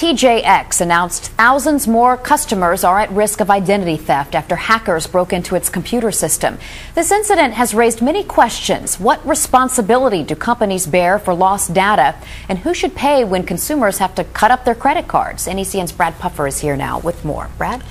TJX announced thousands more customers are at risk of identity theft after hackers broke into its computer system. This incident has raised many questions. What responsibility do companies bear for lost data? And who should pay when consumers have to cut up their credit cards? NECN's Brad Puffer is here now with more. Brad?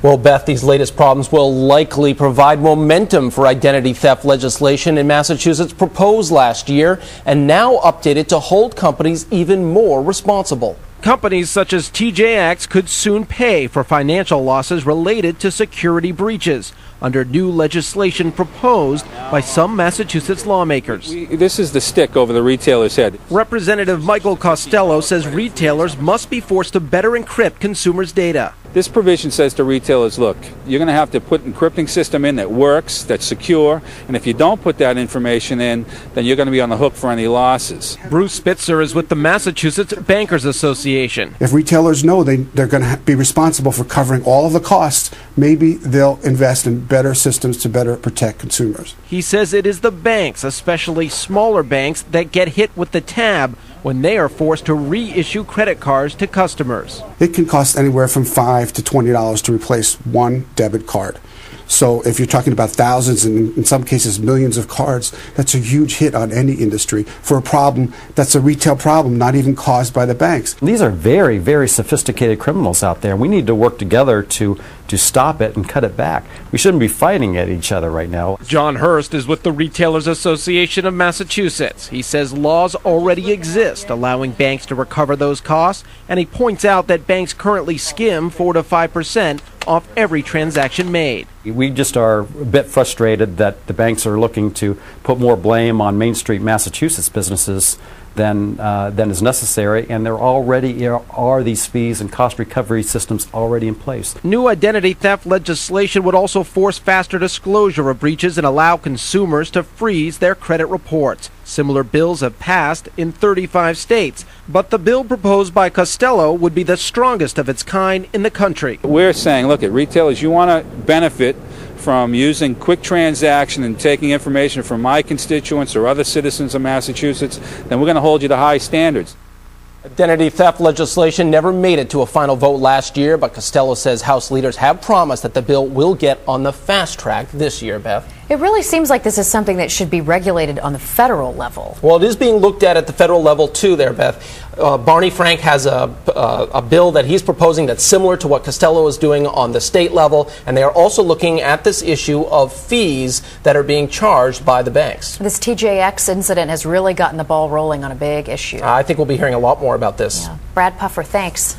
Well, Beth, these latest problems will likely provide momentum for identity theft legislation in Massachusetts proposed last year and now updated to hold companies even more responsible. Companies such as TJX could soon pay for financial losses related to security breaches under new legislation proposed by some Massachusetts lawmakers. This is the stick over the retailer's head. Representative Michael Costello says retailers must be forced to better encrypt consumers' data. This provision says to retailers, look, you're going to have to put an encrypting system in that works, that's secure, and if you don't put that information in, then you're going to be on the hook for any losses. Bruce Spitzer is with the Massachusetts Bankers Association. If retailers know they're going to be responsible for covering all of the costs, maybe they'll invest in better systems to better protect consumers. He says it is the banks, especially smaller banks, that get hit with the tab when they are forced to reissue credit cards to customers. It can cost anywhere from $5 to $20 to replace one debit card. So if you're talking about thousands and in some cases millions of cards, that's a huge hit on any industry for a problem that's a retail problem, not even caused by the banks. These are very, very sophisticated criminals out there. We need to work together to stop it and cut it back. We shouldn't be fighting at each other right now. John Hurst is with the Retailers Association of Massachusetts. He says laws already exist allowing banks to recover those costs, and he points out that banks currently skim 4 to 5% off every transaction made. We just are a bit frustrated that the banks are looking to put more blame on Main Street Massachusetts businesses than is necessary, and there already are these fees and cost recovery systems already in place. New identity theft legislation would also force faster disclosure of breaches and allow consumers to freeze their credit reports. Similar bills have passed in 35 states, but the bill proposed by Costello would be the strongest of its kind in the country. We're saying, look, at retailers, you want to benefit from using quick transaction and taking information from my constituents or other citizens of Massachusetts, then we're going to hold you to high standards. Identity theft legislation never made it to a final vote last year, but Costello says House leaders have promised that the bill will get on the fast track this year, Beth. It really seems like this is something that should be regulated on the federal level. Well, it is being looked at the federal level too there, Beth. Barney Frank has a bill that he's proposing that's similar to what Costello is doing on the state level, and they are also looking at this issue of fees that are being charged by the banks. This TJX incident has really gotten the ball rolling on a big issue. I think we'll be hearing a lot more about this. Yeah. Brad Puffer, thanks.